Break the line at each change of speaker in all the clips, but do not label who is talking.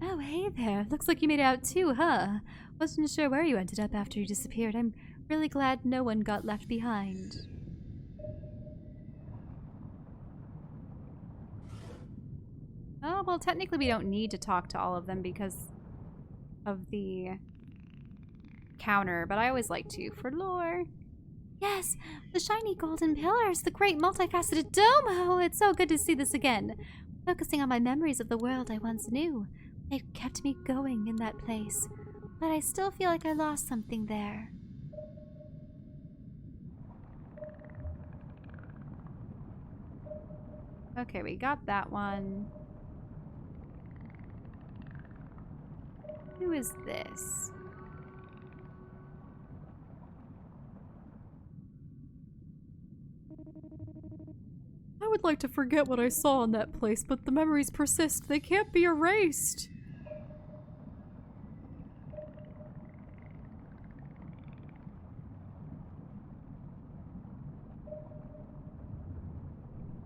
Oh, hey there. Looks like you made it out too, huh? Wasn't sure where you ended up after you disappeared. I'm really glad no one got left behind. Oh, well, technically we don't need to talk to all of them because of the counter, but I always like to for lore. Yes, the shiny golden pillars, the great multifaceted dome. Oh, it's so good to see this again. Focusing on my memories of the world I once knew. It kept me going in that place, but I still feel like I lost something there. Okay, we got that one. Who is this? I would like to forget what I saw in that place, but the memories persist. They can't be erased.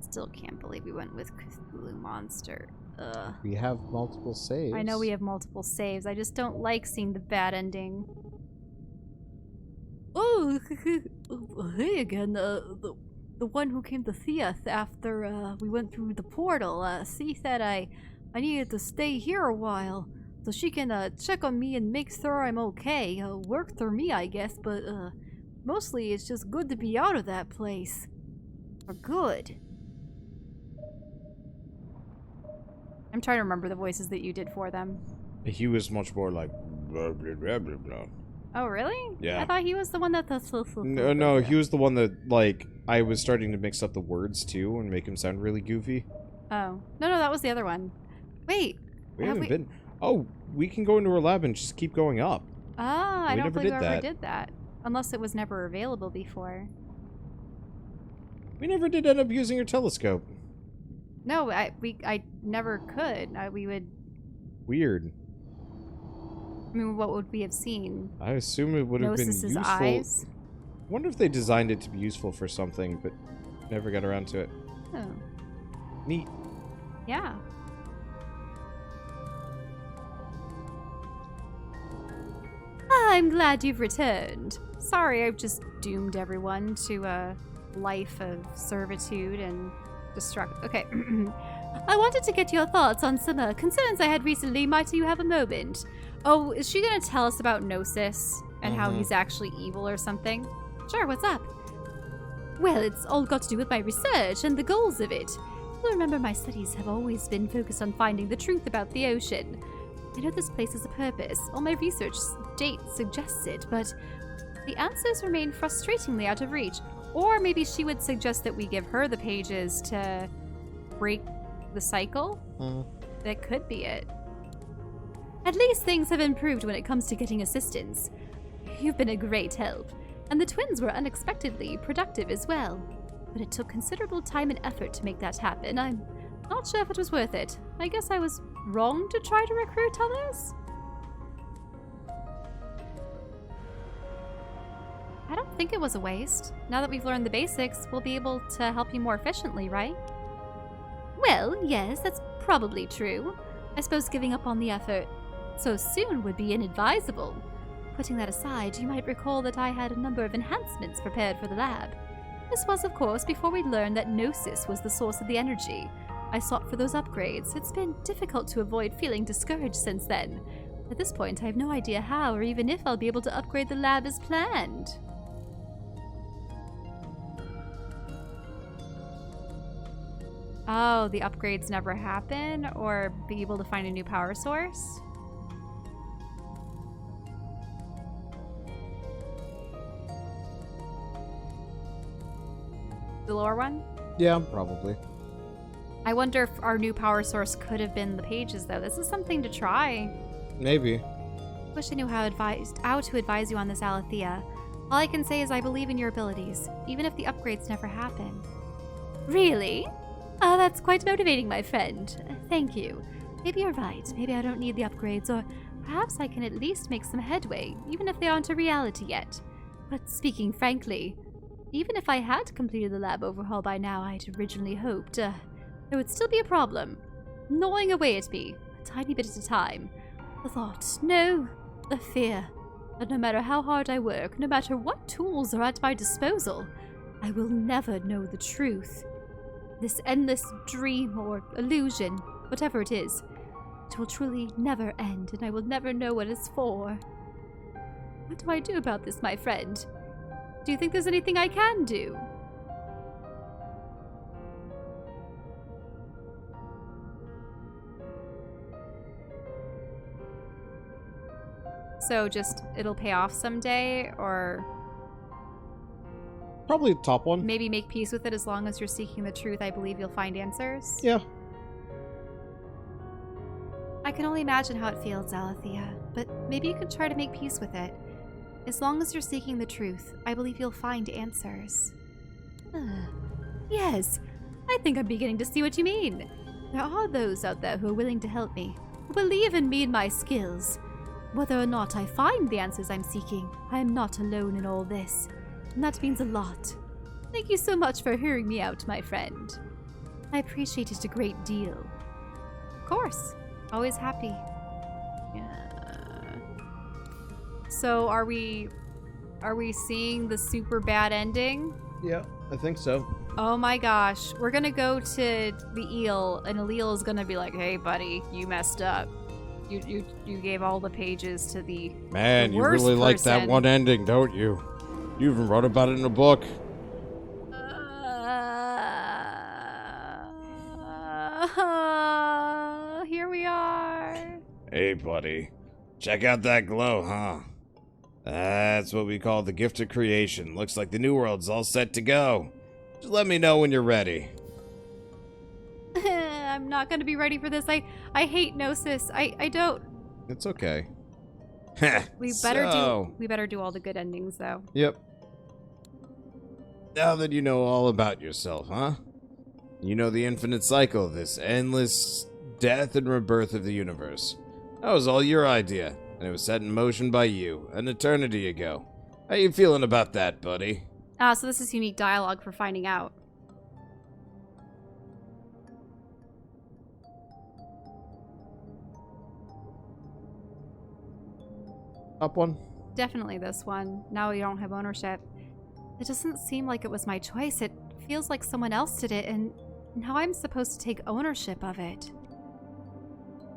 Still can't believe we went with Cthulhu Monster. Ugh.
We have multiple saves.
I know we have multiple saves. I just don't like seeing the bad ending. Oh, hey again. The one who came to see us after we went through the portal. She said I needed to stay here a while so she can check on me and make sure I'm okay. Work through me, I guess, but mostly it's just good to be out of that place. For good. I'm trying to remember the voices that you did for them.
He was much more like blah blah blah blah blah.
Oh, really?
Yeah.
I thought he was the one that...
No, he was the one that, like, I was starting to mix up the words, too, and make him sound really goofy.
Oh. No, that was the other one. Wait.
We haven't been... Oh, we can go into our lab and just keep going up.
Ah, I don't believe I ever
that.
did that. Unless it was never available before.
We never did end up using your telescope.
No, I never could. We would...
Weird.
I mean, what would we have seen?
I assume it would have been useful.
Eyes?
I wonder if they designed it to be useful for something, but never got around to it.
Oh.
Neat.
Yeah. I'm glad you've returned. Sorry, I've just doomed everyone to a life of servitude and destruct. Okay. I wanted to get your thoughts on some concerns I had recently. Might you have a moment? Oh, is she gonna tell us about Gnosis and how he's actually evil or something? Sure, what's up? Well, it's all got to do with my research and the goals of it. You'll remember my studies have always been focused on finding the truth about the ocean. I know this place has a purpose. All my research date suggests it, but the answers remain frustratingly out of reach. Or maybe she would suggest that we give her the pages to break the cycle? That could be it. At least things have improved when it comes to getting assistance. You've been a great help, and the twins were unexpectedly productive as well. But it took considerable time and effort to make that happen. I'm not sure if it was worth it. I guess I was wrong to try to recruit others? I don't think it was a waste. Now that we've learned the basics, we'll be able to help you more efficiently, right? Well, yes, that's probably true. I suppose giving up on the effort so soon would be inadvisable. Putting that aside, you might recall that I had a number of enhancements prepared for the lab. This was, of course, before we learned that Gnosis was the source of the energy. I sought for those upgrades. It's been difficult to avoid feeling discouraged since then. At this point, I have no idea how or even if I'll be able to upgrade the lab as planned. Oh, the upgrades never happen? Or be able to find a new power source? The lower one?
Yeah, probably.
I wonder if our new power source could have been the pages, though. This is something to try.
Maybe.
Wish I knew how to advise you on this, Alethea. All I can say is I believe in your abilities, even if the upgrades never happen. Really? Oh, that's quite motivating, my friend. Thank you. Maybe you're right. Maybe I don't need the upgrades, or perhaps I can at least make some headway, even if they aren't a reality yet. But speaking frankly, even if I had completed the lab overhaul by now, I'd originally hoped, there would still be a problem. Gnawing away at me. A tiny bit at a time. The thought, no, the fear, that no matter how hard I work, no matter what tools are at my disposal, I will never know the truth. This endless dream or illusion, whatever it is, it will truly never end, and I will never know what it's for. What do I do about this, my friend? Do you think there's anything I can do? So just, it'll pay off someday, or
Probably the top one.
maybe make peace with it as long as you're seeking the truth. I believe you'll find answers.
Yeah.
I can only imagine how it feels, Alethea, but maybe you can try to make peace with it. As long as you're seeking the truth, I believe you'll find answers. Yes, I think I'm beginning to see what you mean. There are those out there who are willing to help me, who believe in me and my skills. Whether or not I find the answers I'm seeking, I am not alone in all this, and that means a lot. Thank you so much for hearing me out, my friend. I appreciate it a great deal. Of course. Always happy. Yeah. So are we seeing the super bad ending?
Yeah, I think so.
Oh my gosh. We're gonna go to the eel, and Aleel is gonna be like, hey buddy, you messed up. You gave all the pages to the
Man,
the
you
worst
really like that
person.
one ending, don't you? You even wrote about it in a book.
Here we are.
Hey, buddy. Check out that glow, huh? That's what we call the gift of creation. Looks like the new world's all set to go. Just let me know when you're ready.
I'm not going to be ready for this. I hate Gnosis. I don't.
It's okay.
We better do all the good endings though.
Yep. Now that you know all about yourself, huh? You know the infinite cycle, this endless death and rebirth of the universe. That was all your idea, and it was set in motion by you an eternity ago. How you feeling about that, buddy?
So this is unique dialogue for finding out.
Up one?
Definitely this one. Now you don't have ownership. It doesn't seem like it was my choice. It feels like someone else did it, and now I'm supposed to take ownership of it.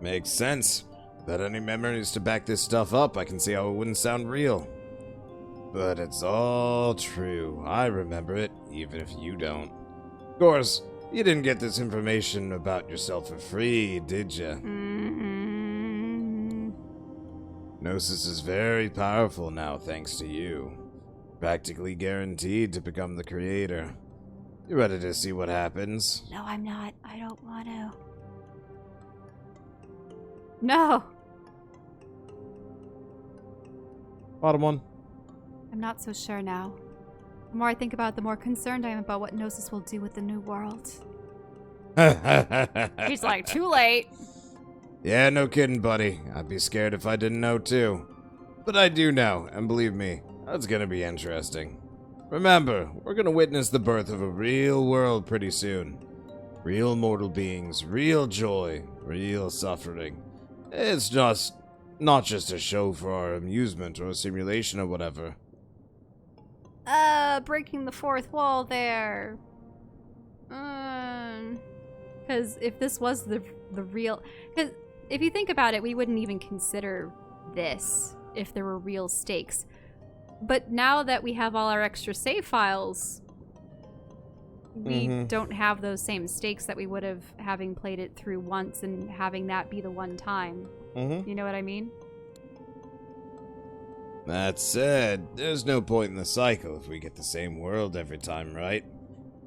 Makes sense. Without any memories to back this stuff up, I can see how it wouldn't sound real. But it's all true. I remember it, even if you don't. Of course, you didn't get this information about yourself for free, did ya? Gnosis is very powerful now, thanks to you. Practically guaranteed to become the creator. You ready to see what happens?
No, I'm not. I don't want to. No!
Bottom one.
I'm not so sure now. The more I think about it, the more concerned I am about what Gnosis will do with the new world. He's like, too late.
Yeah, no kidding, buddy. I'd be scared if I didn't know, too. But I do know, and believe me, that's gonna be interesting. Remember, we're gonna witness the birth of a real world pretty soon. Real mortal beings, real joy, real suffering. It's just not just a show for our amusement or a simulation or whatever.
Breaking the fourth wall there. Because if this was the real... Because if you think about it, we wouldn't even consider this if there were real stakes. But now that we have all our extra save files, we don't have those same stakes that we would have having played it through once and having that be the one time. You know what I mean?
That said, there's no point in the cycle if we get the same world every time, right?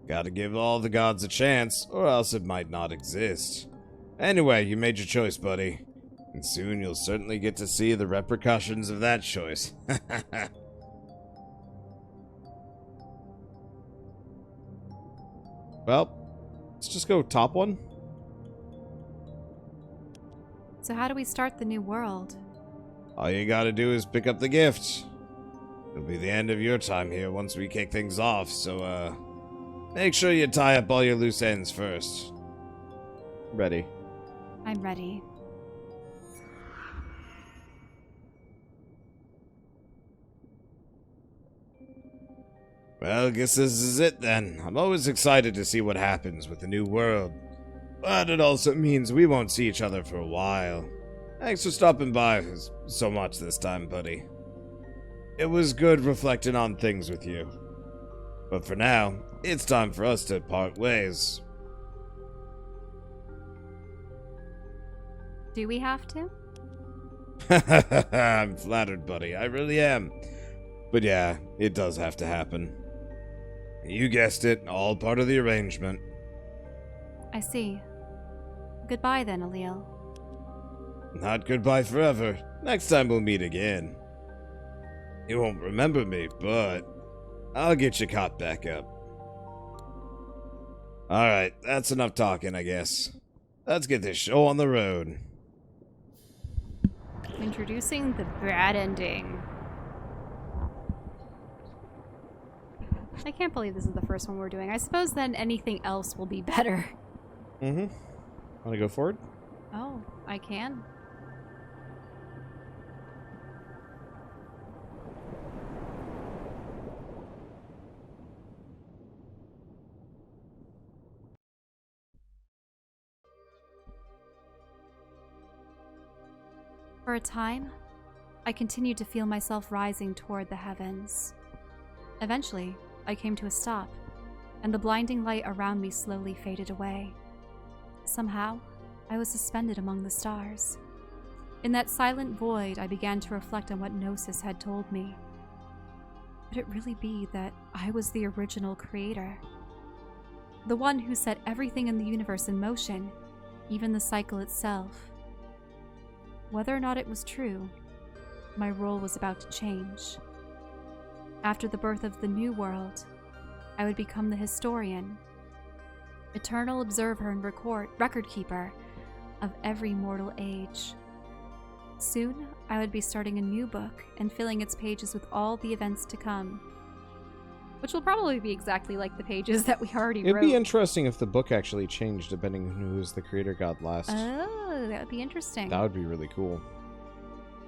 Gotta give all the gods a chance, or else it might not exist. Anyway, you made your choice, buddy. And soon you'll certainly get to see the repercussions of that choice. Well, let's just go top one.
So how do we start the new world?
All you gotta do is pick up the gift. It'll be the end of your time here once we kick things off, so, make sure you tie up all your loose ends first. Ready.
I'm ready.
Well, I guess this is it then. I'm always excited to see what happens with the new world. But it also means we won't see each other for a while. Thanks for stopping by so much this time, buddy. It was good reflecting on things with you. But for now, it's time for us to part ways.
Do we have to?
I'm flattered, buddy. I really am. But yeah, it does have to happen. You guessed it, all part of the arrangement.
I see. Goodbye then, Alil.
Not goodbye forever. Next time we'll meet again. You won't remember me, but I'll get you caught back up. Alright, that's enough talking, I guess. Let's get this show on the road.
Introducing the bad ending. I can't believe this is the first one we're doing. I suppose then anything else will be better.
Mm-hmm. Want to go forward?
Oh, I can. For a time, I continued to feel myself rising toward the heavens. Eventually, I came to a stop, and the blinding light around me slowly faded away. Somehow, I was suspended among the stars. In that silent void, I began to reflect on what Gnosis had told me. Could it really be that I was the original creator? The one who set everything in the universe in motion, even the cycle itself. Whether or not it was true, my role was about to change. After the birth of the new world, I would become the historian, eternal observer and record keeper of every mortal age. Soon, I would be starting a new book and filling its pages with all the events to come, which will probably be exactly like the pages that we already
It'd
wrote.
be interesting if the book actually changed depending on who was the creator god last.
Oh, that would be interesting.
That would be really cool.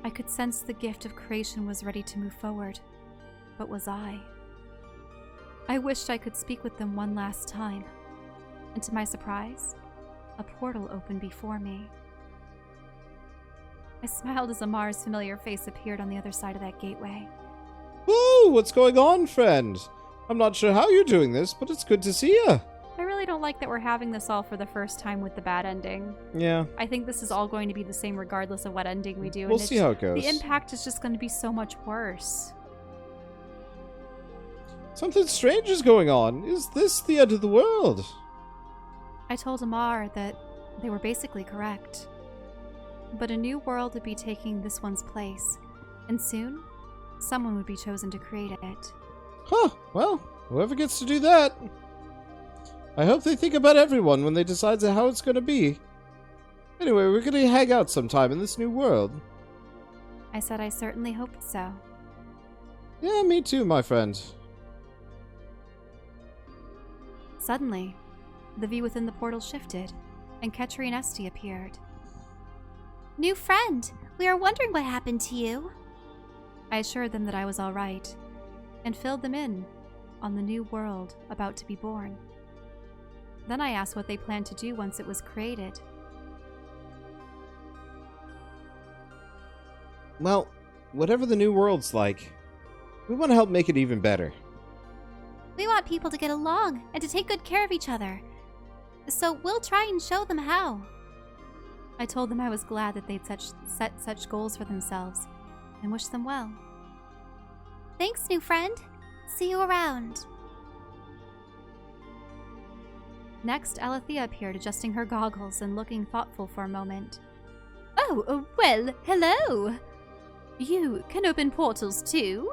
I could sense the gift of creation was ready to move forward. But was I? I wished I could speak with them one last time, and to my surprise, a portal opened before me. I smiled as Amar's familiar face appeared on the other side of that gateway.
Whoa, what's going on, friend? I'm not sure how you're doing this, but it's good to see you.
I really don't like that we're having this all for the first time with the bad ending.
Yeah.
I think this is all going to be the same regardless of what ending we do.
We'll see how it goes.
The impact is just going to be so much worse.
Something strange is going on. Is this the end of the world?
I told Amar that they were basically correct. But a new world would be taking this one's place, and soon, someone would be chosen to create it.
Huh, well, whoever gets to do that. I hope they think about everyone when they decide how it's going to be. Anyway, we're going to hang out sometime in this new world.
I said I certainly hoped so.
Yeah, me too, my friend.
Suddenly, the view within the portal shifted, and Ketri and Esti appeared.
New friend, we are wondering what happened to you.
I assured them that I was all right, and filled them in on the new world about to be born. Then I asked what they planned to do once it was created.
Well, whatever the new world's like, we want to help make it even better.
We want people to get along and to take good care of each other. So we'll try and show them how.
I told them I was glad that they'd set such goals for themselves, and wished them well.
Thanks, new friend. See you around.
Next, Alethea appeared, adjusting her goggles and looking thoughtful for a moment.
Oh, well, hello. You can open portals too?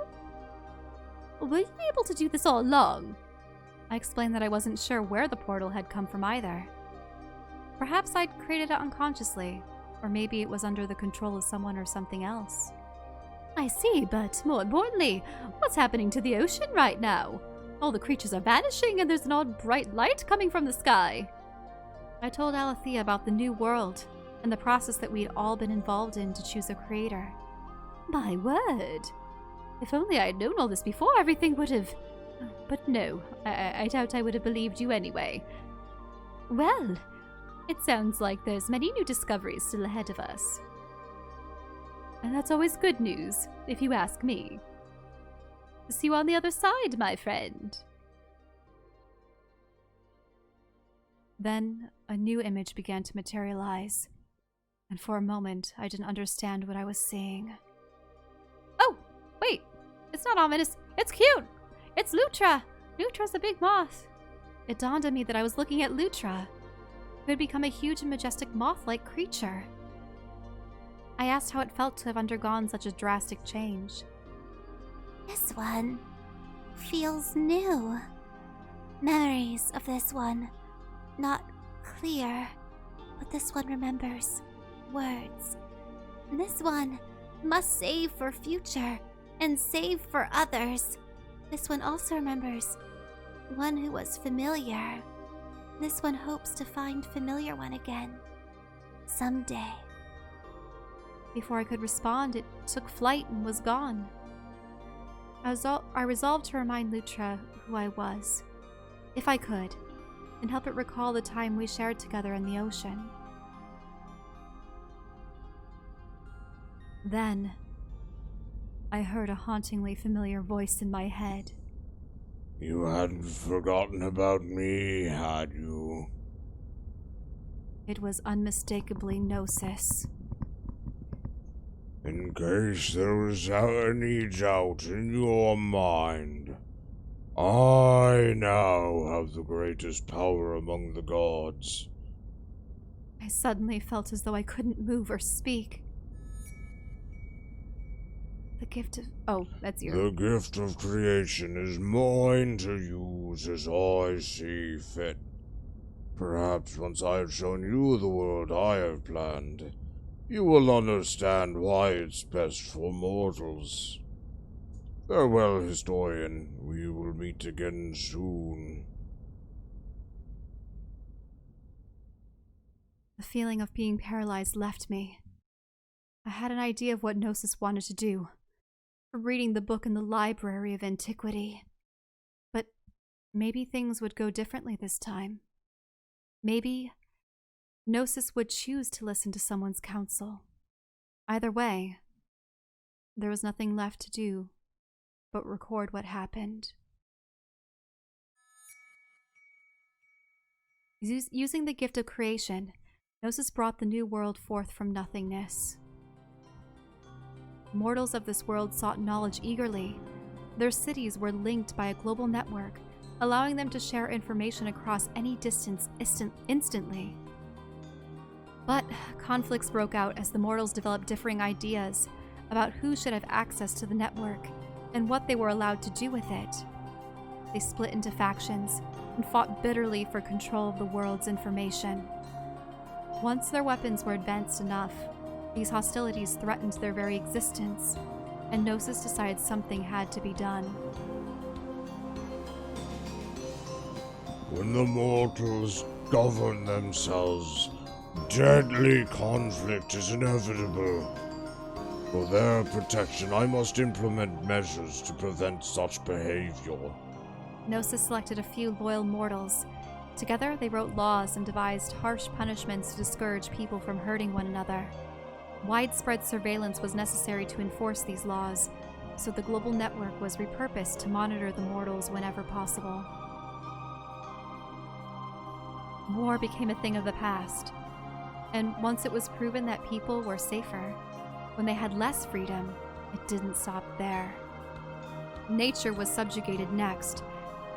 Were you able to do this all along?
I explained that I wasn't sure where the portal had come from either. Perhaps I'd created it unconsciously, or maybe it was under the control of someone or something else.
I see, but more importantly, what's happening to the ocean right now? All the creatures are vanishing and there's an odd bright light coming from the sky.
I told Alethea about the new world and the process that we'd all been involved in to choose a creator.
My word. If only I'd known all this before, everything would have But no, I doubt I would have believed you anyway. Well, it sounds like there's many new discoveries still ahead of us. And that's always good news, if you ask me. See you on the other side, my friend.
Then a new image began to materialize, and for a moment I didn't understand what I was seeing.
Oh, wait, it's not ominous, it's cute! It's Lutra! Lutra's a big moth.
It dawned on me that I was looking at Lutra, who had become a huge and majestic moth-like creature. I asked how it felt to have undergone such a drastic change.
This one feels new. Memories of this one, not clear, but this one remembers words. And this one must save for future and save for others. This one also remembers one who was familiar. This one hopes to find familiar one again someday.
Before I could respond, it took flight and was gone. I resolved to remind Lutra who I was, if I could, and help it recall the time we shared together in the ocean. Then, I heard a hauntingly familiar voice in my head.
You hadn't forgotten about me, had you?
It was unmistakably Gnosis.
In case there was any doubt in your mind, I now have the greatest power among the gods.
I suddenly felt as though I couldn't move or speak. The gift of... Oh, that's your...
The gift of creation is mine to use as I see fit. Perhaps once I have shown you the world I have planned, you will understand why it's best for mortals. Farewell, historian. We will meet again soon.
The feeling of being paralyzed left me. I had an idea of what Gnosis wanted to do, from reading the book in the Library of Antiquity. But maybe things would go differently this time. Maybe Gnosis would choose to listen to someone's counsel. Either way, there was nothing left to do but record what happened. Using the gift of creation, Gnosis brought the new world forth from nothingness. Mortals of this world sought knowledge eagerly. Their cities were linked by a global network, allowing them to share information across any distance instantly. But conflicts broke out as the mortals developed differing ideas about who should have access to the network and what they were allowed to do with it. They split into factions and fought bitterly for control of the world's information. Once their weapons were advanced enough, these hostilities threatened their very existence, and Gnosis decided something had to be done.
When the mortals govern themselves, deadly conflict is inevitable. For their protection, I must implement measures to prevent such behavior.
Gnosis selected a few loyal mortals. Together, they wrote laws and devised harsh punishments to discourage people from hurting one another. Widespread surveillance was necessary to enforce these laws, so the global network was repurposed to monitor the mortals whenever possible. War became a thing of the past, and once it was proven that people were safer, when they had less freedom, it didn't stop there. Nature was subjugated next.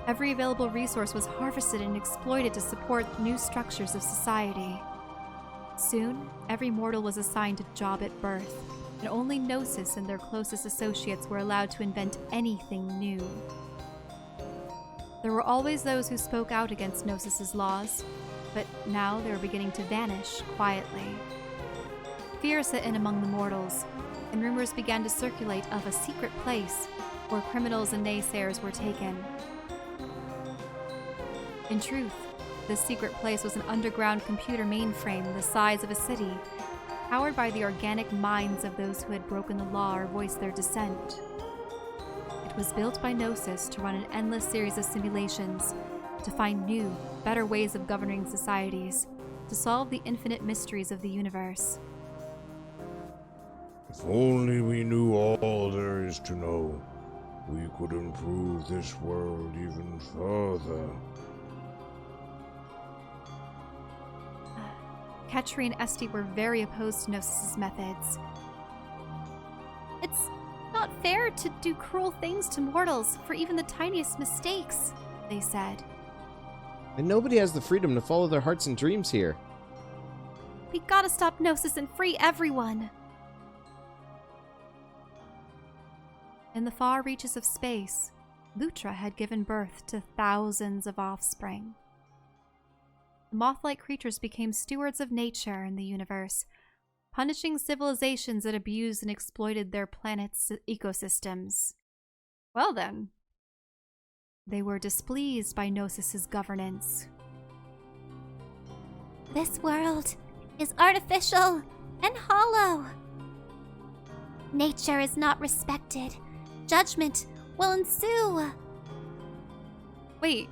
Every available resource was harvested and exploited to support new structures of society. Soon, every mortal was assigned a job at birth, and only Gnosis and their closest associates were allowed to invent anything new. There were always those who spoke out against Gnosis's laws, but now they were beginning to vanish quietly. Fear set in among the mortals, and rumors began to circulate of a secret place where criminals and naysayers were taken. In truth, this secret place was an underground computer mainframe the size of a city, powered by the organic minds of those who had broken the law or voiced their dissent. It was built by Gnosis to run an endless series of simulations, to find new, better ways of governing societies, to solve the infinite mysteries of the universe.
If only we knew all there is to know, we could improve this world even further.
Ketri and Esti were very opposed to Gnosis' methods.
It's not fair to do cruel things to mortals for even the tiniest mistakes, they said.
And nobody has the freedom to follow their hearts and dreams here.
We gotta stop Gnosis and free everyone.
In the far reaches of space, Lutra had given birth to thousands of offspring. The moth-like creatures became stewards of nature in the universe, punishing civilizations that abused and exploited their planet's ecosystems. Well then, they were displeased by Gnosis' governance.
This world is artificial and hollow. Nature is not respected. Judgment will ensue.
Wait,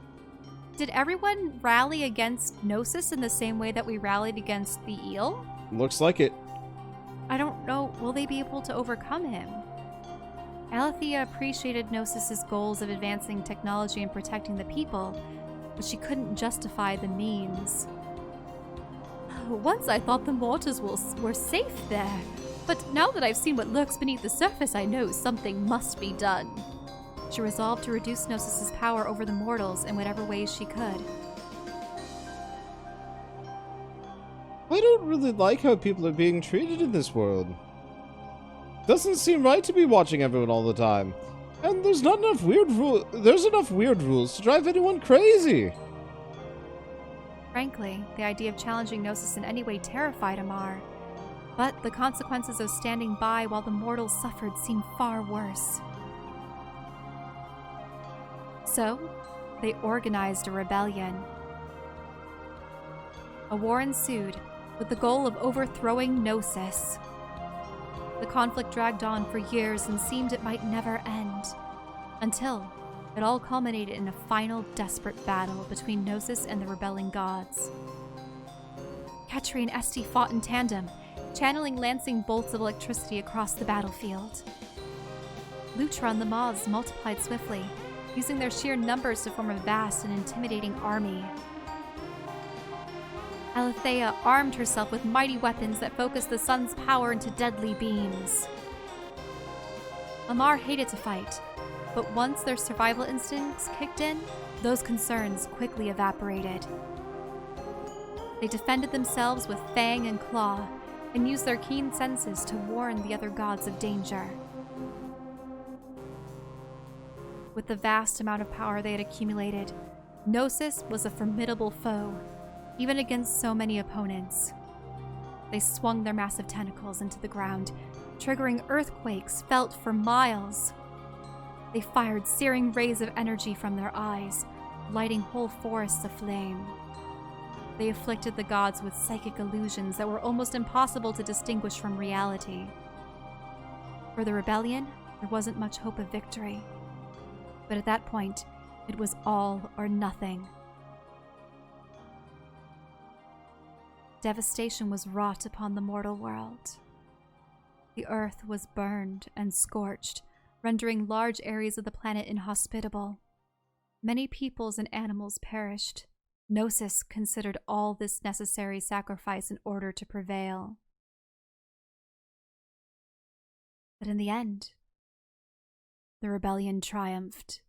did everyone rally against Gnosis in the same way that we rallied against the eel?
Looks like it.
I don't know, will they be able to overcome him? Alethea appreciated Gnosis' goals of advancing technology and protecting the people, but she couldn't justify the means. Once I thought the mortals were safe there, but now that I've seen what lurks beneath the surface, I know something must be done. She resolved to reduce Gnosis' power over the mortals in whatever ways she could.
I don't really like how people are being treated in this world. Doesn't seem right to be watching everyone all the time. And there's not enough there's enough weird rules to drive anyone crazy.
Frankly, the idea of challenging Gnosis in any way terrified Amar. But the consequences of standing by while the mortals suffered seemed far worse. So, they organized a rebellion. A war ensued, with the goal of overthrowing Gnosis. The conflict dragged on for years and seemed it might never end, until it all culminated in a final desperate battle between Gnosis and the rebelling gods. Ketri and Esti fought in tandem, channeling lancing bolts of electricity across the battlefield. Lutra and the moths multiplied swiftly, using their sheer numbers to form a vast and intimidating army. Alethea armed herself with mighty weapons that focused the sun's power into deadly beams. Amar hated to fight, but once their survival instincts kicked in, those concerns quickly evaporated. They defended themselves with fang and claw, and used their keen senses to warn the other gods of danger. With the vast amount of power they had accumulated, Gnosis was a formidable foe, even against so many opponents. They swung their massive tentacles into the ground, triggering earthquakes felt for miles. They fired searing rays of energy from their eyes, lighting whole forests aflame. They afflicted the gods with psychic illusions that were almost impossible to distinguish from reality. For the rebellion, there wasn't much hope of victory. But at that point, it was all or nothing. Devastation was wrought upon the mortal world. The earth was burned and scorched, rendering large areas of the planet inhospitable. Many peoples and animals perished. Gnosis considered all this necessary sacrifice in order to prevail. But in the end, the rebellion triumphed.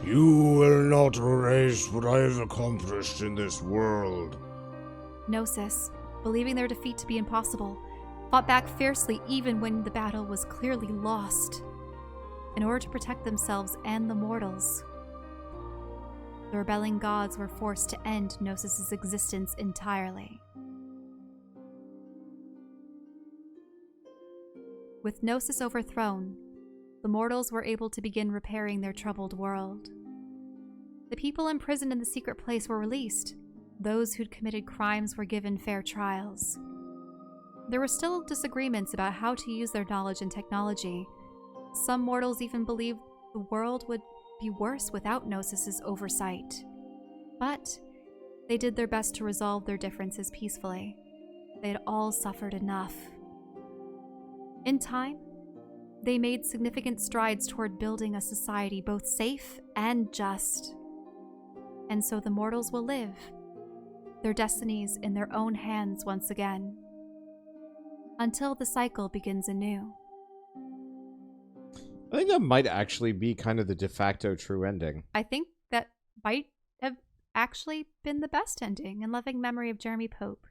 You will not erase what I have accomplished in this world.
Gnosis, believing their defeat to be impossible, fought back fiercely even when the battle was clearly lost, in order to protect themselves and the mortals. The rebelling gods were forced to end Gnosis' existence entirely. With Gnosis overthrown, the mortals were able to begin repairing their troubled world. The people imprisoned in the secret place were released. Those who'd committed crimes were given fair trials. there were still disagreements about how to use their knowledge and technology. Some mortals even believed the world would be worse without Gnosis's oversight. But they did their best to resolve their differences peacefully. They had all suffered enough. In time, they made significant strides toward building a society both safe and just. And so the mortals will live, their destinies in their own hands once again, until the cycle begins anew.
I think that might actually be kind of the de facto true ending.
I think that might have actually been the best ending in loving memory of Jeremy Pope.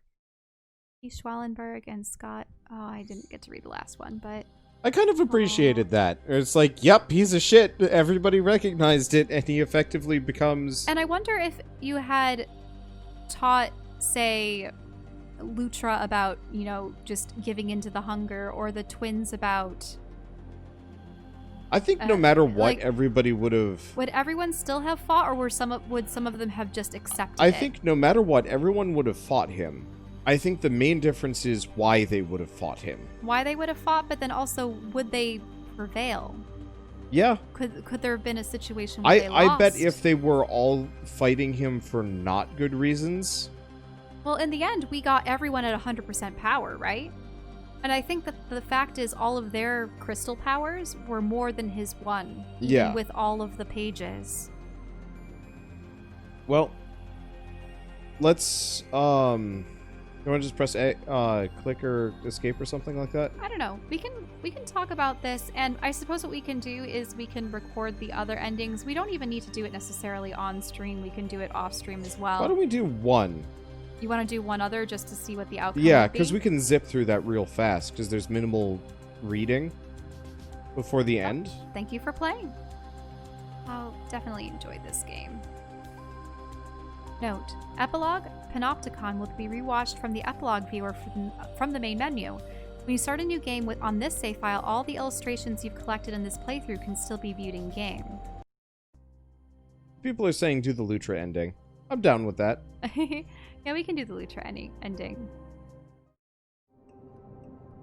E. Schwallenberg and Scott. Oh, I didn't get to read the last one, but
I kind of appreciated that. It's like, yep, he's a shit. Everybody recognized it, and he effectively becomes...
And I wonder if you had taught, say, Lutra about, you know, just giving into the hunger, or the twins about...
I think no matter what,
like,
everybody would have...
Would everyone still have fought, or would some of them have just accepted
I
it?
think no matter what, everyone would have fought him. I think the main difference is why they would have fought him.
Why they would have fought, but then also, would they prevail?
Yeah.
Could there have been a situation where they lost?
I bet if they were all fighting him for not good reasons...
Well, in the end, we got everyone at 100% power, right? And I think that the fact is all of their crystal powers were more than his one. Even
Yeah.
with all of the pages.
Well, let's, you want to just press A, click or escape or something like that?
I don't know. We can talk about this, and I suppose what we can do is we can record the other endings. We don't even need to do it necessarily on stream. We can do it off stream as well.
Why don't we do one?
You want to do one other just to see what the outcome
Yeah,
would be?
because we can zip through that real fast, because there's minimal reading before the end.
Thank you for playing. I'll definitely enjoy this game. Note, Epilogue Panopticon will be rewatched from the Epilogue viewer from the main menu. When you start a new game on this save file, all the illustrations you've collected in this playthrough can still be viewed in-game.
People are saying do the Lutra ending. I'm down with that.
Yeah, we can do the Lutra ending.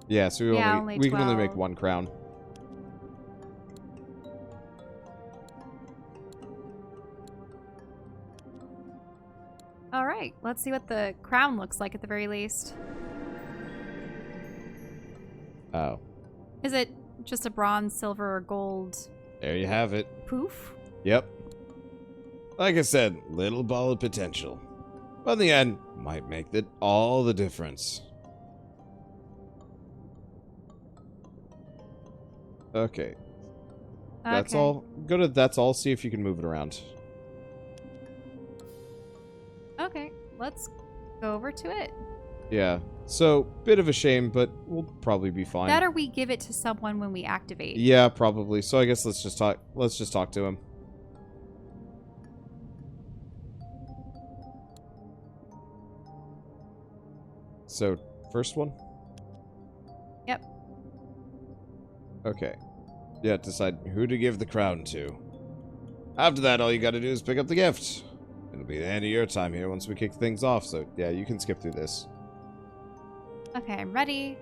Yeah, so we can only make
12.
one crown.
Alright, let's see what the crown looks like at the very least.
Oh.
Is it just a bronze, silver, or gold
There you have it.
poof?
Yep.
Like I said, little ball of potential. But in the end, might make all the difference.
Okay. That's
Okay.
all. Go to that's all, see if you can move it around.
Okay, let's go over to it.
Yeah. So, bit of a shame, but we'll probably be fine.
That or we give it to someone when we activate.
Yeah, probably. So I guess let's just talk to him. So, first one?
Yep.
Okay.
Yeah, decide who to give the crown to. After that, all you gotta do is pick up the gift. It'll be the end of your time here once we kick things off, so
Yeah, you can skip through this.
Okay, I'm ready.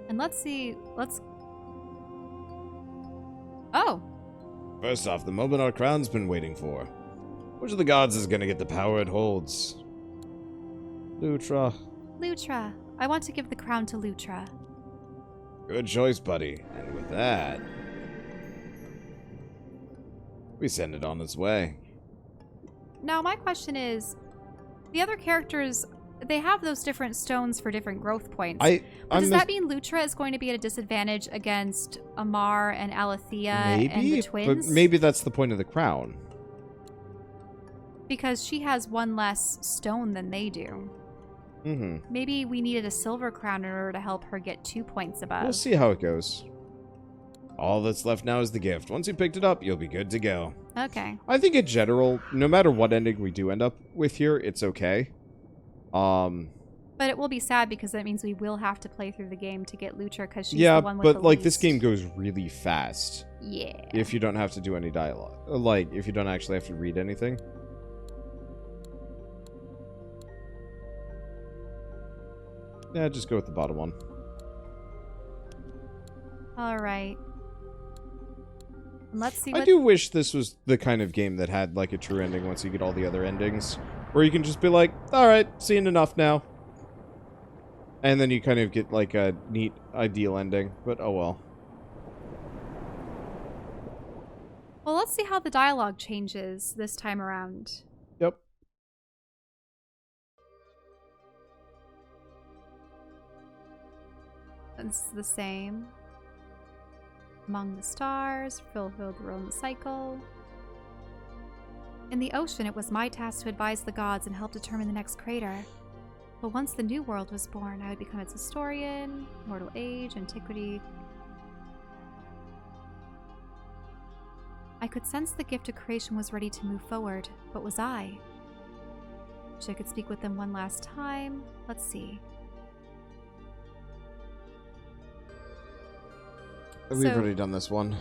And let's see, Oh!
first off, the moment our crown's been waiting for. Which of the gods is gonna get the power it holds?
Lutra.
Lutra. I want to give the crown to Lutra.
Good choice, buddy. And with that, we send it on its way.
Now, my question is, the other characters, they have those different stones for different growth points. But does that mean Lutra is going to be at a disadvantage against Amar and Alethea and the twins?
But maybe that's the point of the crown.
Because she has one less stone than they do.
Mm-hmm.
Maybe we needed a silver crown in order to help her get 2 points above.
We'll see how it goes.
All that's left now is the gift. Once you picked it up, you'll be good to go.
Okay.
I think in general, no matter what ending we do end up with here, it's okay.
But it will be sad because that means we will have to play through the game to get Lutra because she's
yeah,
the one with the
but like this
least.
game goes really fast.
Yeah.
If you don't have to do any dialogue. Like, if you don't actually have to read anything. Yeah, just go with the bottom one.
Alright. Let's see what...
I do wish this was the kind of game that had, like, a true ending once you get all the other endings. Where you can just be like, alright, seen enough now. And then you kind of get, like, a neat, ideal ending. But, oh well.
Well, let's see how the dialogue changes this time around.
Yep.
It's the same. Among the stars, fulfill the role in the cycle. In the ocean, it was my task to advise the gods and help determine the next crater. But once the new world was born, I would become its historian, mortal age, antiquity. I could sense the gift of creation was ready to move forward, but was I? Wish I could speak with them one last time. Let's see.
We've already done this one.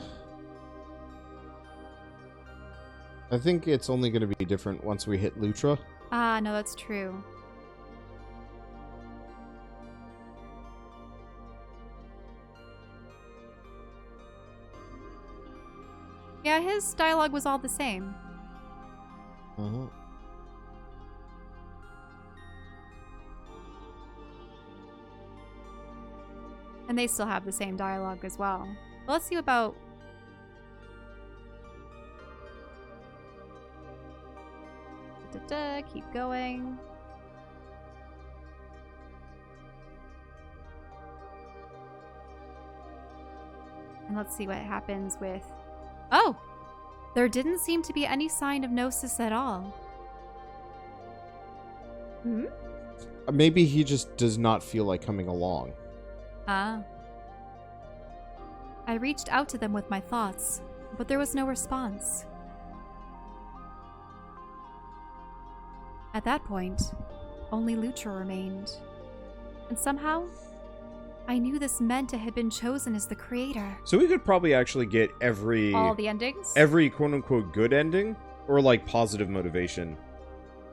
I think it's only going to be different once we hit Lutra.
Ah, no, that's true. Yeah, his dialogue was all the same.
Uh-huh.
And they still have the same dialogue as well. But let's see about... Keep going. And let's see what happens with... Oh! There didn't seem to be any sign of Gnosis at all. Hmm?
Maybe he just does not feel like coming along.
Ah. I reached out to them with my thoughts, but there was no response. At that point, only Lutra remained. And somehow, I knew this meant it had been chosen as the creator.
So we could probably actually get
All the endings?
every quote-unquote good ending, or like positive motivation.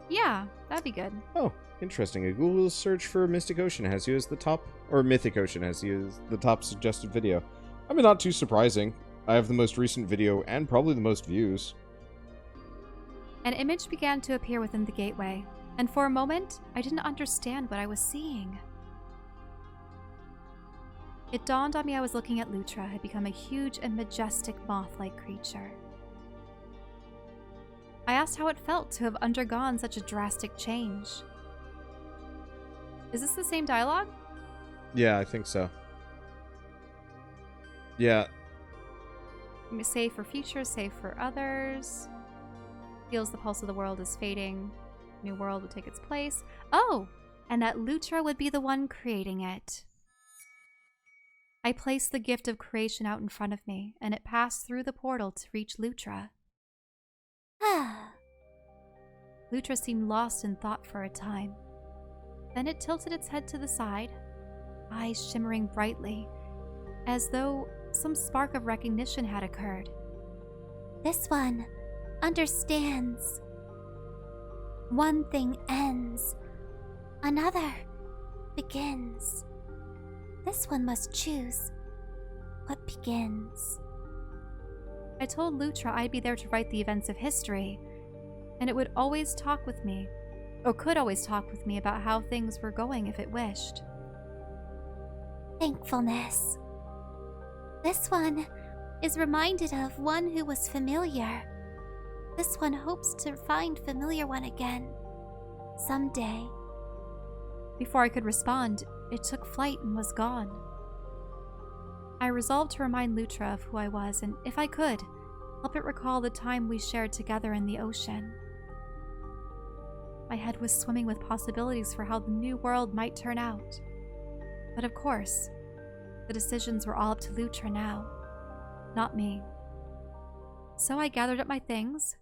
Yeah, that'd be good.
Oh, interesting. A Google search for Mystic Ocean has you as the top, or Mythic Ocean has you as the top suggested video. I mean, not too surprising. I have the most recent video and probably the most views.
An image began to appear within the gateway, and for a moment, I didn't understand what I was seeing. It dawned on me I was looking at Lutra had become a huge and majestic moth-like creature. I asked how it felt to have undergone such a drastic change. Is this the same dialogue?
Yeah, I think so. Yeah.
Save for future, save for others. Feels the pulse of the world is fading. New world would take its place. Oh! And that Lutra would be the one creating it. I placed the gift of creation out in front of me, and it passed through the portal to reach Lutra. Lutra seemed lost in thought for a time. Then it tilted its head to the side, eyes shimmering brightly, as though some spark of recognition had occurred.
This one understands. One thing ends, another begins. This one must choose what begins.
I told Lutra I'd be there to write the events of history, and it would always talk with me, or could always talk with me about how things were going if it wished.
Thankfulness. This one is reminded of one who was familiar. This one hopes to find familiar one again. Someday.
Before I could respond, it took flight and was gone. I resolved to remind Lutra of who I was, and if I could, help it recall the time we shared together in the ocean. My head was swimming with possibilities for how the new world might turn out. But of course, the decisions were all up to Lutra now, not me. So I gathered up my things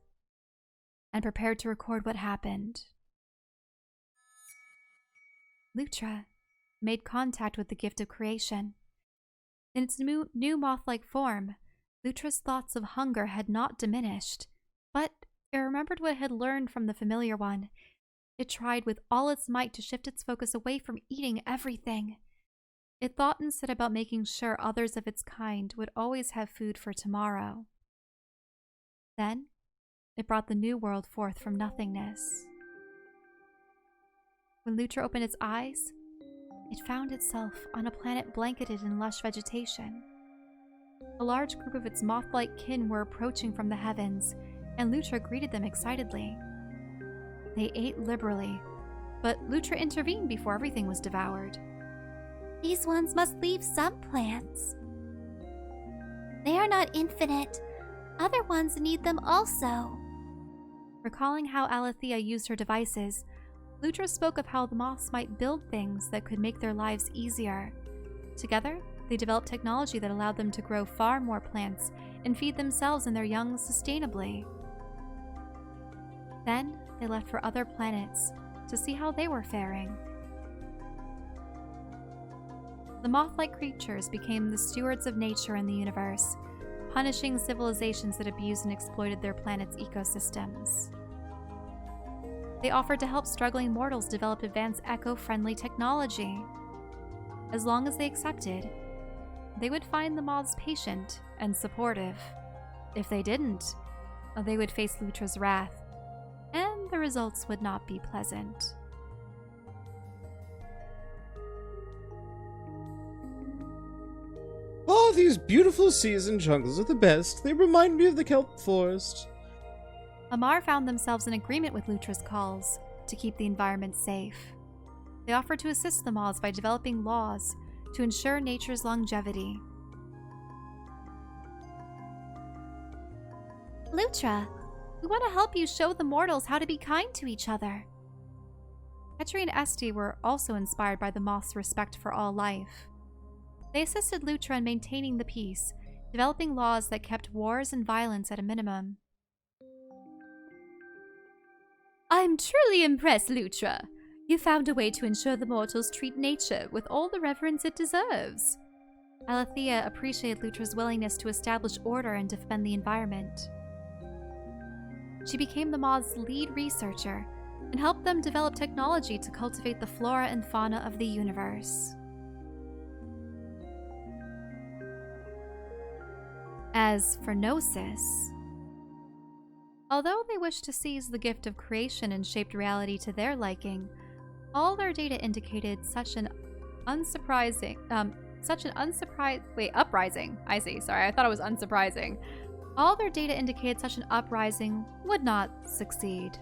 and prepared to record what happened. Lutra made contact with the gift of creation. In its new moth-like form, Lutra's thoughts of hunger had not diminished, but it remembered what it had learned from the familiar one. It tried with all its might to shift its focus away from eating everything It thought instead about making sure others of its kind would always have food for tomorrow. Then, it brought the new world forth from nothingness. When Lutra opened its eyes, it found itself on a planet blanketed in lush vegetation. A large group of its moth-like kin were approaching from the heavens, and Lutra greeted them excitedly. They ate liberally, but Lutra intervened before everything was devoured.
These ones must leave some plants. They are not infinite. Other ones need them also.
Recalling how Alethea used her devices, Lutra spoke of how the moths might build things that could make their lives easier. Together, they developed technology that allowed them to grow far more plants and feed themselves and their young sustainably. Then, they left for other planets to see how they were faring. The moth-like creatures became the stewards of nature and the universe, punishing civilizations that abused and exploited their planet's ecosystems. They offered to help struggling mortals develop advanced eco-friendly technology. As long as they accepted, they would find the moths patient and supportive. If they didn't, they would face Lutra's wrath, and the results would not be pleasant.
Oh, these beautiful seas and jungles are the best. They remind me of the kelp forest.
Amar found themselves in agreement with Lutra's calls to keep the environment safe. They offered to assist the moths by developing laws to ensure nature's longevity.
Lutra, we want to help you show the mortals how to be kind to each other.
Petri and Esti were also inspired by the moth's respect for all life. They assisted Lutra in maintaining the peace, developing laws that kept wars and violence at a minimum.
I'm truly impressed, Lutra. You found a way to ensure the mortals treat nature with all the reverence it deserves.
Alethea appreciated Lutra's willingness to establish order and defend the environment. She became the moth's lead researcher and helped them develop technology to cultivate the flora and fauna of the universe. As for Gnosis, although they wished to seize the gift of creation and shaped reality to their liking, all their data indicated uprising. I see, sorry, I thought it was unsurprising. All their data indicated such an uprising would not succeed.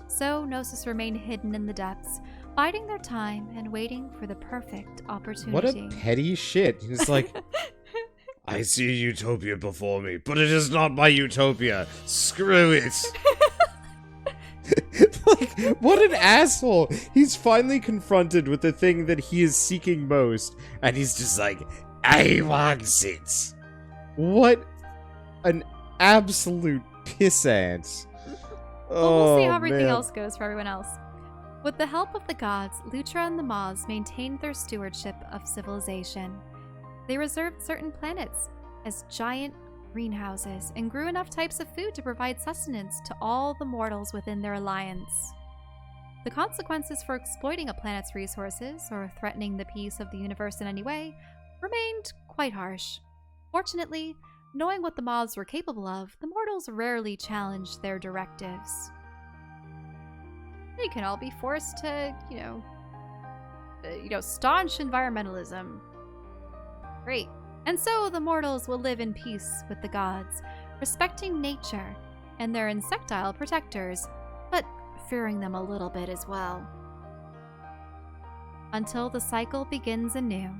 So Gnosis remained hidden in the depths, biding their time and waiting for the perfect opportunity.
What a petty shit. He's like,
I see a utopia before me, but it is not my utopia. Screw it.
like, what an asshole. He's finally confronted with the thing that he is seeking most, and he's just like, I want it. What an absolute pissant.
Well, we'll see how everything
man.
else goes for everyone else. With the help of the gods, Lutra and the moths maintained their stewardship of civilization. They reserved certain planets as giant greenhouses and grew enough types of food to provide sustenance to all the mortals within their alliance. The consequences for exploiting a planet's resources or threatening the peace of the universe in any way remained quite harsh. Fortunately, knowing what the moths were capable of, the mortals rarely challenged their directives. They can all be forced to, staunch environmentalism. Great. And so the mortals will live in peace with the gods, respecting nature and their insectile protectors, but fearing them a little bit as well. Until the cycle begins anew.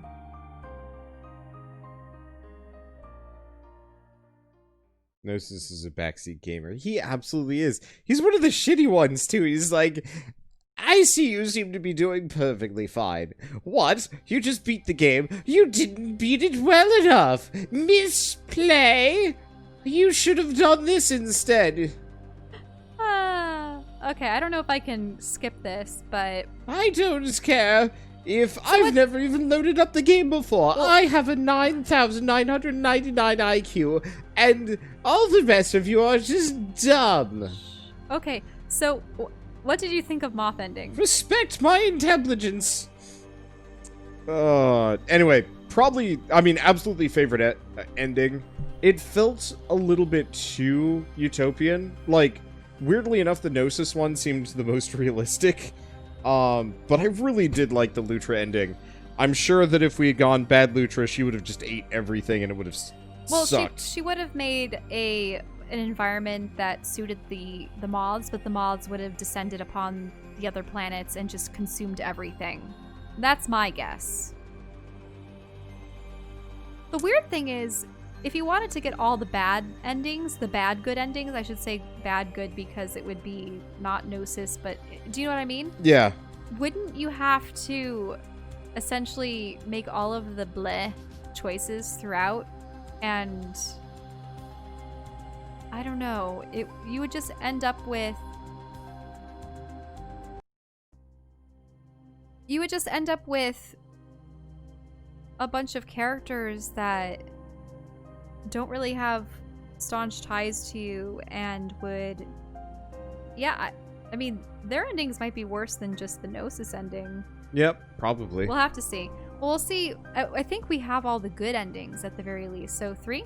Gnosis is a backseat gamer. He absolutely is. He's one of the shitty ones, too. He's like, I see you seem to be doing perfectly fine. What? You just beat the game? You didn't beat it well enough. Misplay? You should have done this instead.
Okay, I don't know if I can skip this, but...
I don't care. If I've never even loaded up the game before, I have a 9,999 IQ, and all the rest of you are just dumb.
Okay, so what did you think of Moth ending?
Respect my intelligence. Anyway, probably, I mean, absolutely favorite ending. It felt a little bit too utopian. Like, weirdly enough, the Gnosis one seemed the most realistic. But I really did like the Lutra ending. I'm sure that if we had gone bad Lutra, she would have just ate everything and it would have sucked.
She would have made an environment that suited the moths, but the moths would have descended upon the other planets and just consumed everything. That's my guess. The weird thing is, if you wanted to get all the bad endings, the bad good endings, I should say bad good because it would be not Gnosis, but do you know what I mean?
Yeah.
Wouldn't you have to essentially make all of the bleh choices throughout? And I don't know, you would just end up with a bunch of characters that don't really have staunch ties to you and would, yeah, I mean, their endings might be worse than just the Gnosis ending.
Yep, probably.
We'll have to see. Well, we'll see. I think we have all the good endings at the very least. So 3?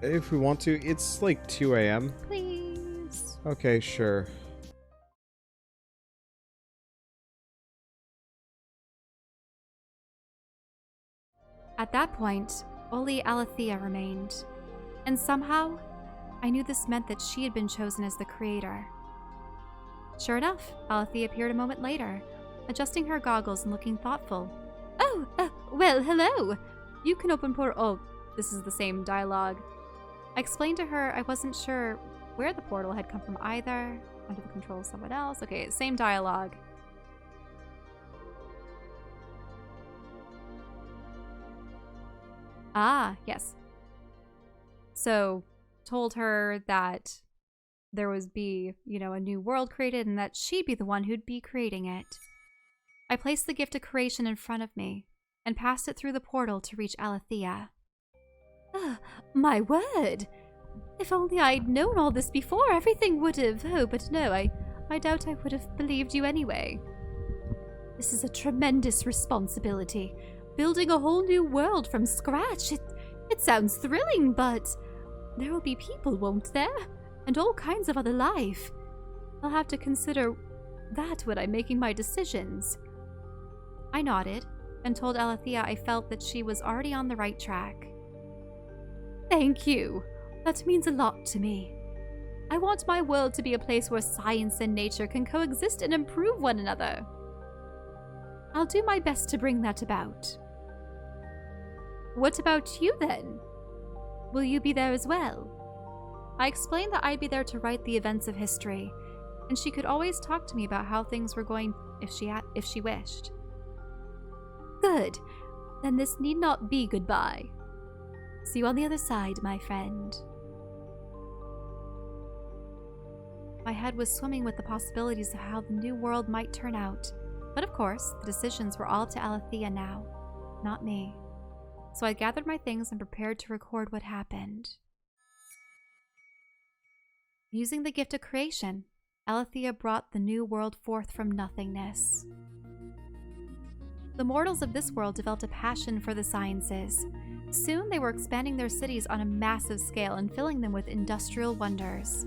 If we want to. It's like 2 a.m.
Please.
Okay, sure.
At that point, only Alethea remained. And somehow, I knew this meant that she had been chosen as the creator. Sure enough, Alethea appeared a moment later, adjusting her goggles and looking thoughtful.
Oh, well, hello. You can open portal. Oh, this is the same dialogue.
I explained to her I wasn't sure where the portal had come from either, under the control of someone else.
Okay, same dialogue.
Ah, yes.
So, told her that there would be, a new world created and that she'd be the one who'd be creating it.
I placed the gift of creation in front of me and passed it through the portal to reach Alethea.
My word! If only I'd known all this before, everything would have... Oh, but no, I doubt I would have believed you anyway. This is a tremendous responsibility. Building a whole new world from scratch. It sounds thrilling, but there will be people, won't there? And all kinds of other life. I'll have to consider that when I'm making my decisions.
I nodded and told Alethea I felt that she was already on the right track.
Thank you. That means a lot to me. I want my world to be a place where science and nature can coexist and improve one another. I'll do my best to bring that about. What about you, then? Will you be there as well?
I explained that I'd be there to write the events of history, and she could always talk to me about how things were going if she wished.
Good. Then this need not be goodbye. See you on the other side, my friend.
My head was swimming with the possibilities of how the new world might turn out, but of course, the decisions were all to Alethea now, not me. So I gathered my things and prepared to record what happened. Using the gift of creation, Alethea brought the new world forth from nothingness. The mortals of this world developed a passion for the sciences. Soon they were expanding their cities on a massive scale and filling them with industrial wonders.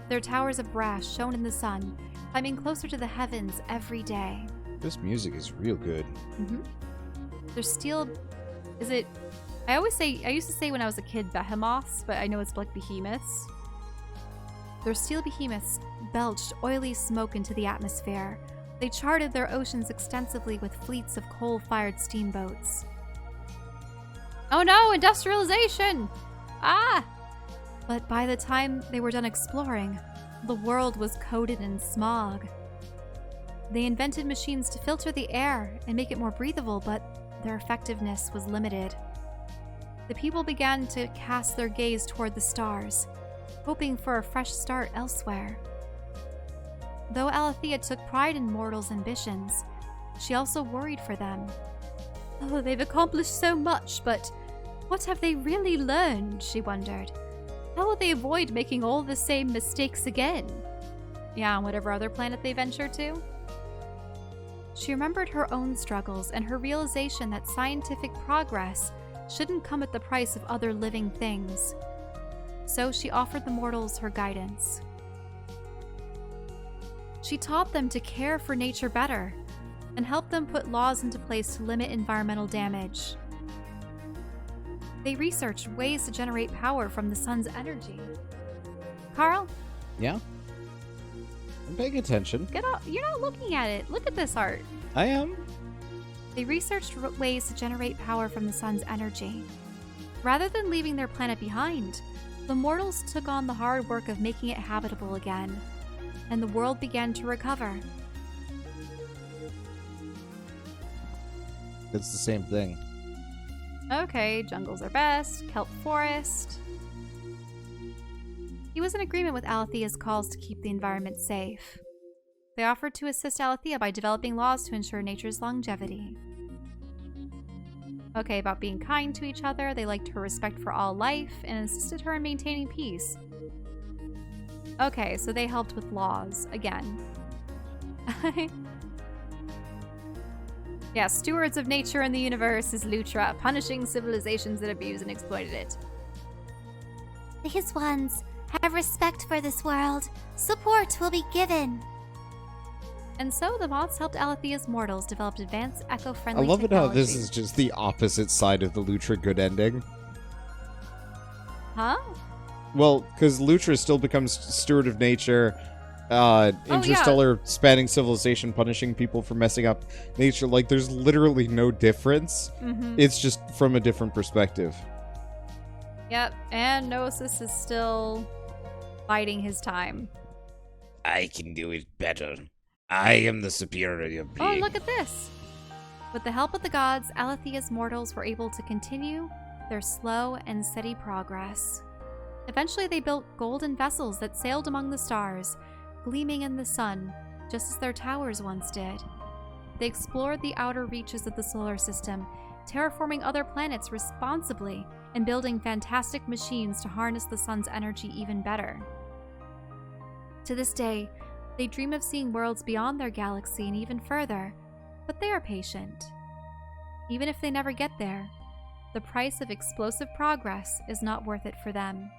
Their towers of brass shone in the sun, climbing closer to the heavens every day.
This music is real good.
Their steel...
I used to say when I was a kid behemoths, but I know it's like behemoths.
Their steel behemoths belched oily smoke into the atmosphere. They charted their oceans extensively with fleets of coal-fired steamboats.
Oh no, industrialization! Ah!
But by the time they were done exploring, the world was coated in smog. They invented machines to filter the air and make it more breathable, but their effectiveness was limited. The people began to cast their gaze toward the stars, hoping for a fresh start elsewhere. Though Alethea took pride in mortals' ambitions, she also worried for them.
Oh, they've accomplished so much, but what have they really learned, she wondered. How will they avoid making all the same mistakes again? Yeah, on whatever other planet they venture to. She remembered her own struggles and her realization that scientific progress shouldn't come at the price of other living things. So she offered the mortals her guidance. She taught them to care for nature better and helped them put laws into place to limit environmental damage. They researched ways to generate power from the sun's energy. Carl,
Yeah? I'm paying attention.
get off. You're not looking at it. Look at this art.
I am.
They researched ways to generate power from the sun's energy. Rather than leaving their planet behind, the mortals took on the hard work of making it habitable again, and the world began to recover.
It's the same thing.
Okay, jungles are best, kelp forest. He was in agreement with Alethea's calls to keep the environment safe. They offered to assist Alethea by developing laws to ensure nature's longevity. Okay, about being kind to each other, they liked her respect for all life and assisted her in maintaining peace. Okay, so they helped with laws, again. Yeah, stewards of nature and the universe is Lutra, punishing civilizations that abused and exploited it.
These ones have respect for this world. Support will be given.
And so the mods helped Alethea's mortals develop advanced
I
eco-friendly
love it how
technology.
this is just the opposite side of the Lutra good ending.
Huh?
Well, because Lutra still becomes steward of nature, interstellar spanning civilization, punishing people for messing up nature. Like, there's literally no difference.
Mm-hmm.
It's just from a different perspective.
Yep, and Gnosis is still biding his time.
I can do it better. I am the superior being.
Oh, look at this! With the help of the gods, Alethea's mortals were able to continue their slow and steady progress. Eventually, they built golden vessels that sailed among the stars, gleaming in the sun, just as their towers once did. They explored the outer reaches of the solar system, terraforming other planets responsibly and building fantastic machines to harness the sun's energy even better. To this day, they dream of seeing worlds beyond their galaxy and even further, but they are patient. Even if they never get there, the price of explosive progress is not worth it for them.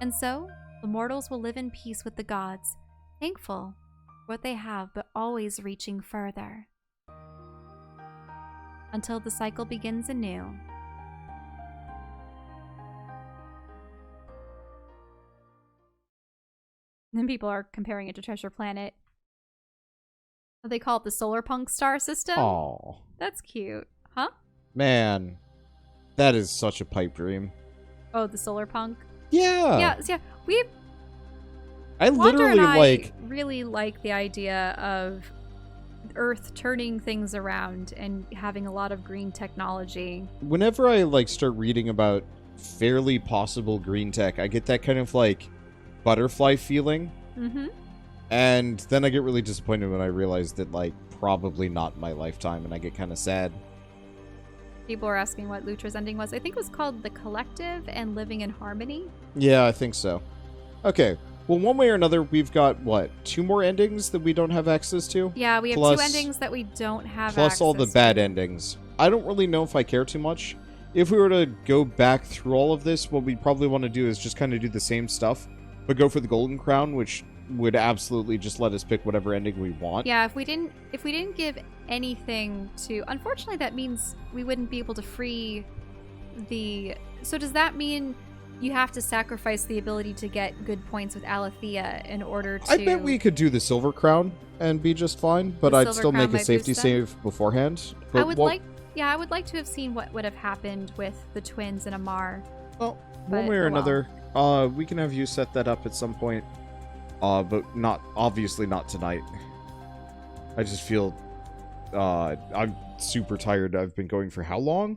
And so, the mortals will live in peace with the gods, thankful for what they have but always reaching further. Until the cycle begins anew. Then people are comparing it to Treasure Planet. They call it the Solar Punk star system.
Aw.
That's cute. Huh?
Man. That is such a pipe dream.
Oh, the Solar Punk?
Yeah.
Yeah. We
I
Wander
literally,
and I
like...
really like the idea of Earth turning things around and having a lot of green technology.
Whenever I, like, start reading about fairly possible green tech, I get that kind of, like, butterfly feeling.
Mm-hmm.
And then I get really disappointed when I realize that, like, probably not in my lifetime, and I get kind of sad.
People were asking what Lutra's ending was. I think it was called The Collective and Living in Harmony.
Yeah, I think so. Okay. Well, one way or another, we've got, what, 2 more endings that we don't have access to?
Yeah, we have
Plus-
2 endings that we don't have
Plus
access
all the bad
to.
endings. I don't really know if I care too much. If we were to go back through all of this, what we'd probably want to do is just kind of do the same stuff, but go for the Golden Crown, which would absolutely just let us pick whatever ending we want.
Yeah, if we didn't give anything to, unfortunately that means we wouldn't be able to free the, so does that mean you have to sacrifice the ability to get good points with Alethea in order to...
I bet we could do the Silver Crown and be just fine, but
The
I'd
Silver
still
Crown
make a
might
safety
boost them.
save beforehand. But
I would like to have seen what would have happened with the twins and Amar.
Well,
but,
one way or
oh well.
another, we can have you set that up at some point. But obviously not tonight. I just feel, I'm super tired. I've been going for how long?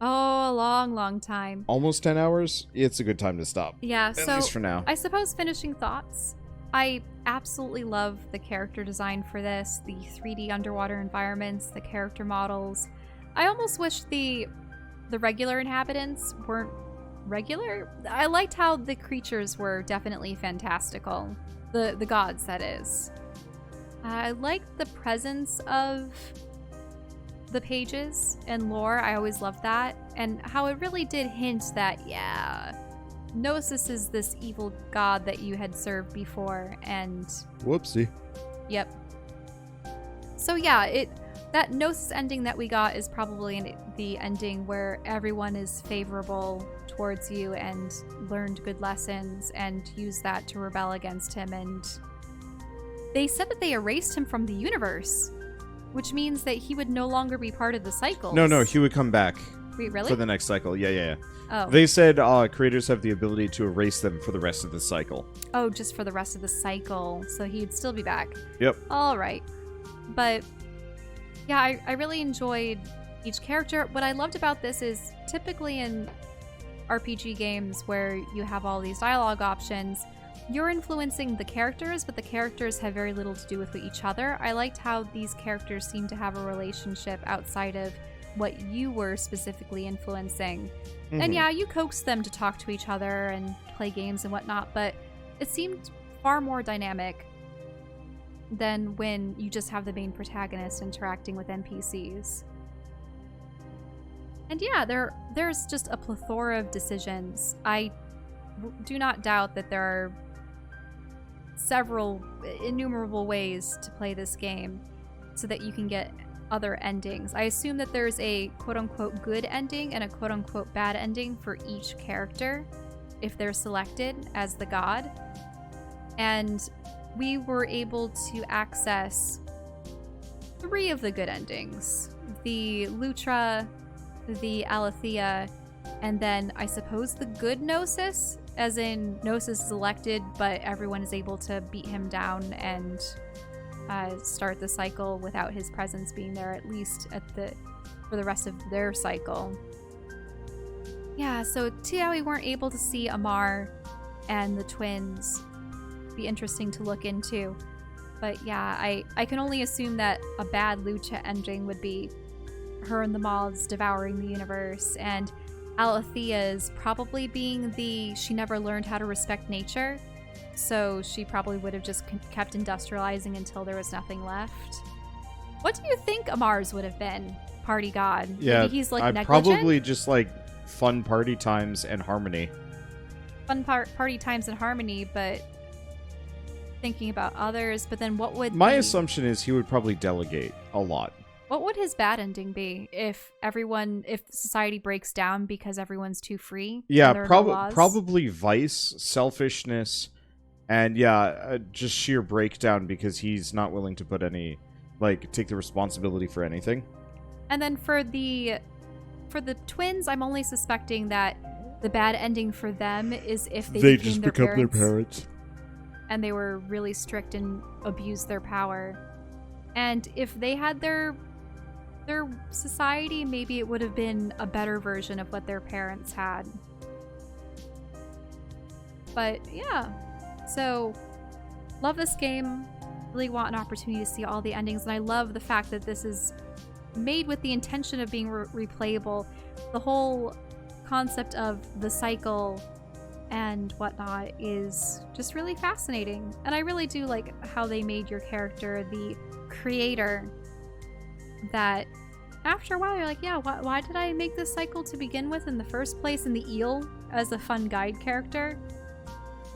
Oh, a long, long time.
Almost 10 hours? It's a good time to stop.
Yeah,
At
so
least for now.
I suppose finishing thoughts. I absolutely love the character design for this, the 3D underwater environments, the character models. I almost wish the regular inhabitants weren't regular. I liked how the creatures were definitely fantastical. The gods, that is. I like the presence of the pages and lore. I always loved that. And how it really did hint that, yeah, Gnosis is this evil god that you had served before. And
Whoopsie.
yep. So yeah, that Gnosis ending that we got is probably the ending where everyone is favorable towards you and learned good lessons and used that to rebel against him. And they said that they erased him from the universe, which means that he would no longer be part of the cycle.
No, he would come back.
Wait, really?
For the next cycle. Yeah.
Oh.
They said creators have the ability to erase them for the rest of the cycle.
Oh, just for the rest of the cycle. So he'd still be back.
Yep.
All right. But yeah, I really enjoyed each character. What I loved about this is typically in RPG games where you have all these dialogue options, you're influencing the characters, but the characters have very little to do with each other. I liked how these characters seem to have a relationship outside of what you were specifically influencing. And yeah, you coaxed them to talk to each other and play games and whatnot, but it seemed far more dynamic than when you just have the main protagonist interacting with NPCs. And yeah, there's just a plethora of decisions. I do not doubt that there are several innumerable ways to play this game so that you can get other endings. I assume that there's a quote-unquote good ending and a quote-unquote bad ending for each character if they're selected as the god. And we were able to access 3 of the good endings. The Lutra, the Alethea, and then I suppose the good Gnosis, as in Gnosis is elected, but everyone is able to beat him down and start the cycle without his presence being there, at least for the rest of their cycle. Yeah, so too bad we weren't able to see Amar and the twins. Be interesting to look into. But yeah, I can only assume that a bad Lucha ending would be her and the moths devouring the universe, and Alethea's probably being she never learned how to respect nature, so she probably would have just kept industrializing until there was nothing left. What do you think Amar's would have been? Party god?
Yeah,
maybe he's like negligent?
Probably just like fun party times and harmony.
Fun party times and harmony, but thinking about others. But then what would
my assumption is he would probably delegate a lot.
What would his bad ending be if society breaks down because everyone's too free?
Yeah, probably vice, selfishness, and just sheer breakdown because he's not willing to put take the responsibility for anything.
And then for the twins, I'm only suspecting that the bad ending for them is if they
just
became
become their parents.
And they were really strict and abused their power. And if they had their society, maybe it would have been a better version of what their parents had. But yeah, so love this game. Really want an opportunity to see all the endings, and I love the fact that this is made with the intention of being replayable. The whole concept of the cycle and whatnot is just really fascinating, and I really do like how they made your character the creator, that after a while you're like, yeah, why did I make this cycle to begin with in the first place, and the eel as a fun guide character.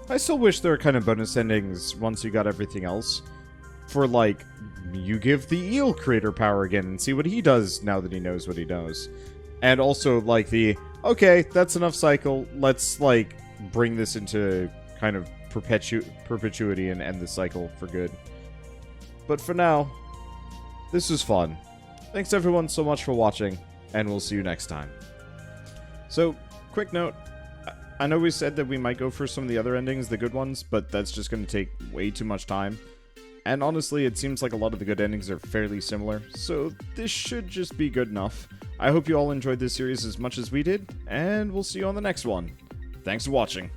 I still wish there were kind of bonus endings once you got everything else. For, you give the eel creator power again and see what he does now that he knows what he knows. And also, okay, that's enough cycle, let's, bring this into kind of perpetuity and end the cycle for good. But for now, this was fun. Thanks everyone so much for watching, and we'll see you next time. So, quick note, I know we said that we might go for some of the other endings, the good ones, but that's just going to take way too much time. And honestly, it seems like a lot of the good endings are fairly similar, so this should just be good enough. I hope you all enjoyed this series as much as we did, and we'll see you on the next one. Thanks for watching.